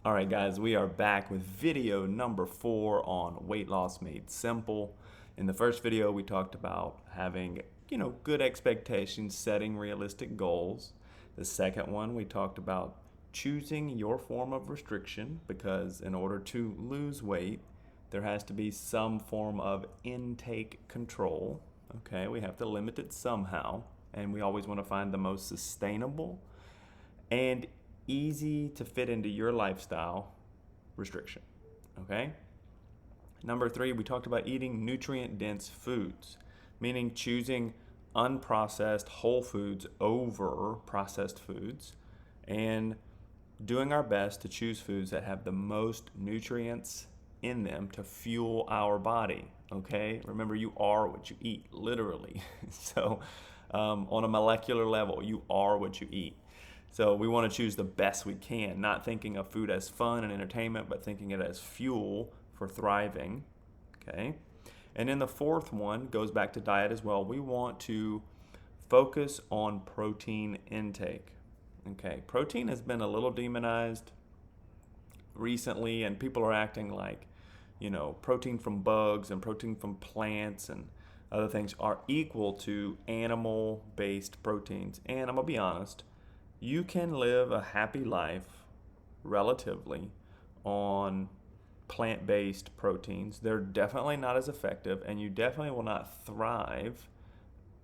All right, guys, we are back with video number 4 on weight loss made simple. In the first video, we talked about having, good expectations, setting realistic goals. The second one, we talked about choosing your form of restriction because in order to lose weight, there has to be some form of intake control. Okay, we have to limit it somehow, and we always want to find the most sustainable and easy to fit into your lifestyle restriction. Okay? Number 3, we talked about eating nutrient dense foods, meaning choosing unprocessed whole foods over processed foods and doing our best to choose foods that have the most nutrients in them to fuel our body. Okay? Remember, you are what you eat, literally. So, on a molecular level, you are what you eat. So we want to choose the best we can, not thinking of food as fun and entertainment, but thinking it as fuel for thriving. Okay. And then the fourth one goes back to diet as well. We want to focus on protein intake. Okay. Protein has been a little demonized recently, and people are acting like, protein from bugs and protein from plants and other things are equal to animal based proteins. And I'm going to be honest, you can live a happy life relatively on plant-based proteins. They're definitely not as effective, and you definitely will not thrive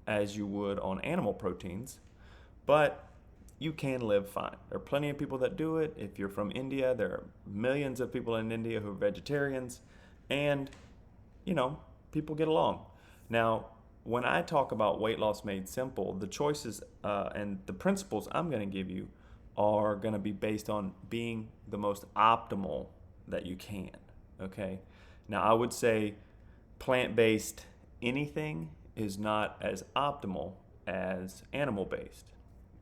as you would on animal proteins, but you can live fine. There are plenty of people that do it. If you're from India, there are millions of people in India who are vegetarians, and people get along. Now, when I talk about weight loss made simple, the choices and the principles I'm going to give you are going to be based on being the most optimal that you can. Okay. Now, I would say plant based anything is not as optimal as animal based.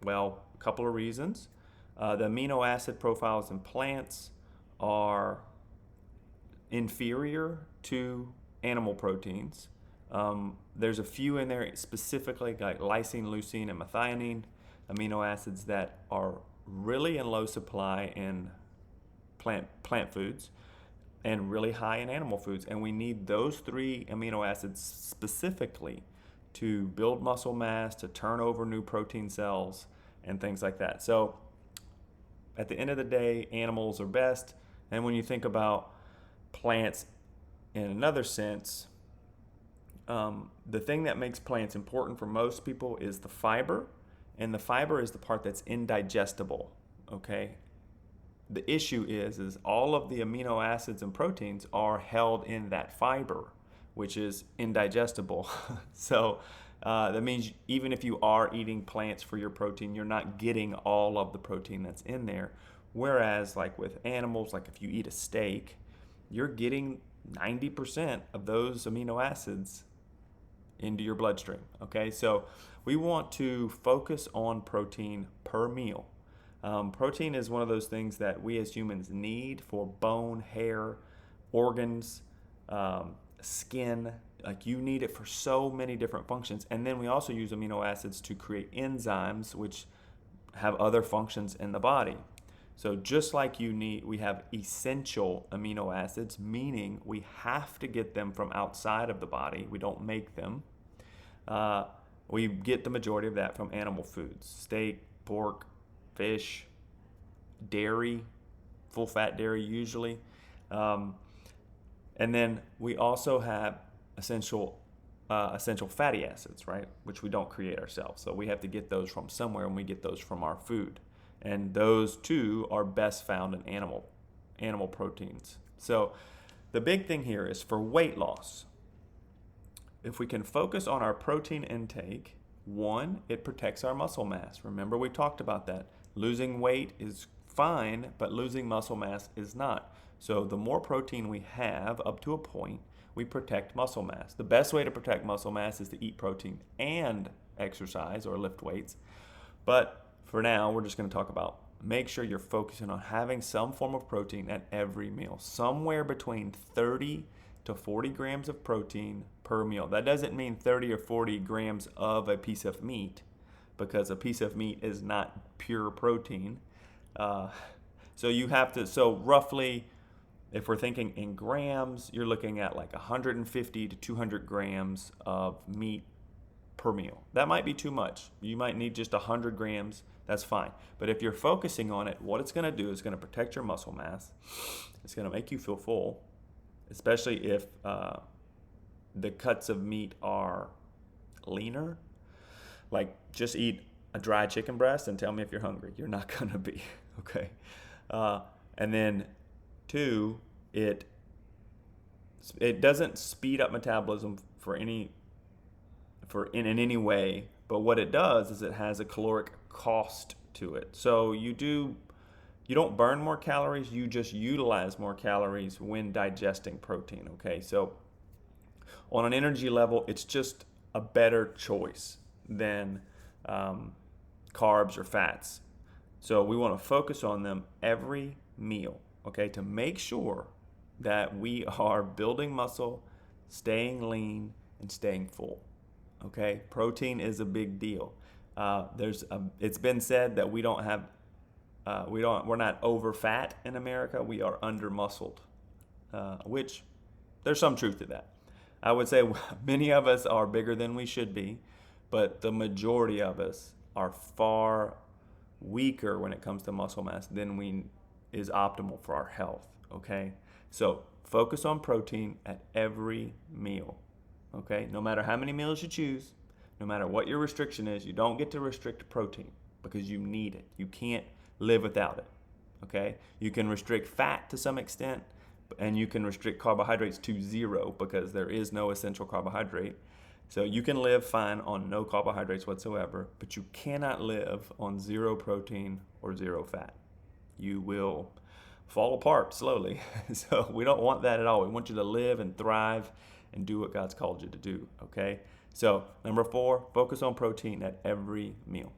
Well, a couple of reasons. The amino acid profiles in plants are inferior to animal proteins. There's a few in there specifically like lysine, leucine, and methionine, amino acids that are really in low supply in plant foods and really high in animal foods. And we need those 3 amino acids specifically to build muscle mass, to turn over new protein cells, and things like that. So at the end of the day, animals are best. And when you think about plants in another sense, the thing that makes plants important for most people is the fiber, and the fiber is the part that's indigestible. Okay, the issue is all of the amino acids and proteins are held in that fiber, which is indigestible. So that means even if you are eating plants for your protein, you're not getting all of the protein that's in there. Whereas, like with animals, like if you eat a steak, you're getting 90% of those amino acids into your bloodstream. Okay, so we want to focus on protein per meal. Protein is one of those things that we as humans need for bone, hair, organs, skin. Like you need it for so many different functions. And then we also use amino acids to create enzymes, which have other functions in the body. So just like we have essential amino acids, meaning we have to get them from outside of the body. We don't make them. We get the majority of that from animal foods: steak, pork, fish, dairy, full fat dairy usually. And then we also have essential fatty acids, right? Which we don't create ourselves. So we have to get those from somewhere, and we get those from our food. And those two are best found in animal proteins. So the big thing here is for weight loss, if we can focus on our protein intake, 1, it protects our muscle mass. Remember, we talked about that. Losing weight is fine, but losing muscle mass is not. So the more protein we have up to a point, we protect muscle mass. The best way to protect muscle mass is to eat protein and exercise or lift weights. But for now, we're just going to talk about make sure you're focusing on having some form of protein at every meal, somewhere between 30 to 40 grams of protein per meal. That doesn't mean 30 or 40 grams of a piece of meat, because a piece of meat is not pure protein. So you have to, so roughly, if we're thinking in grams, you're looking at like 150 to 200 grams of meat per meal. That might be too much. You might need just 100 grams. That's fine. But if you're focusing on it, what it's going to do is going to protect your muscle mass. It's going to make you feel full, especially if the cuts of meat are leaner. Like, just eat a dry chicken breast and tell me if you're hungry. You're not going to be, okay? And then, two, it doesn't speed up metabolism in any way, but what it does is it has a caloric cost to it. So you don't burn more calories, you just utilize more calories when digesting protein, okay? So on an energy level, it's just a better choice than carbs or fats. So we want to focus on them every meal, okay, to make sure that we are building muscle, staying lean, and staying full. Okay, protein is a big deal. It's been said that we're not over fat in America. We are under muscled, which there's some truth to that. I would say many of us are bigger than we should be, but the majority of us are far weaker when it comes to muscle mass than is optimal for our health. Okay, so focus on protein at every meal. Okay, no matter how many meals you choose, no matter what your restriction is, you don't get to restrict protein because you need it. You can't live without it. Okay, you can restrict fat to some extent, and you can restrict carbohydrates to 0 because there is no essential carbohydrate. So you can live fine on no carbohydrates whatsoever, but you cannot live on 0 protein or 0 fat. You will fall apart slowly. So we don't want that at all. We want you to live and thrive and do what God's called you to do, okay? So number 4, focus on protein at every meal.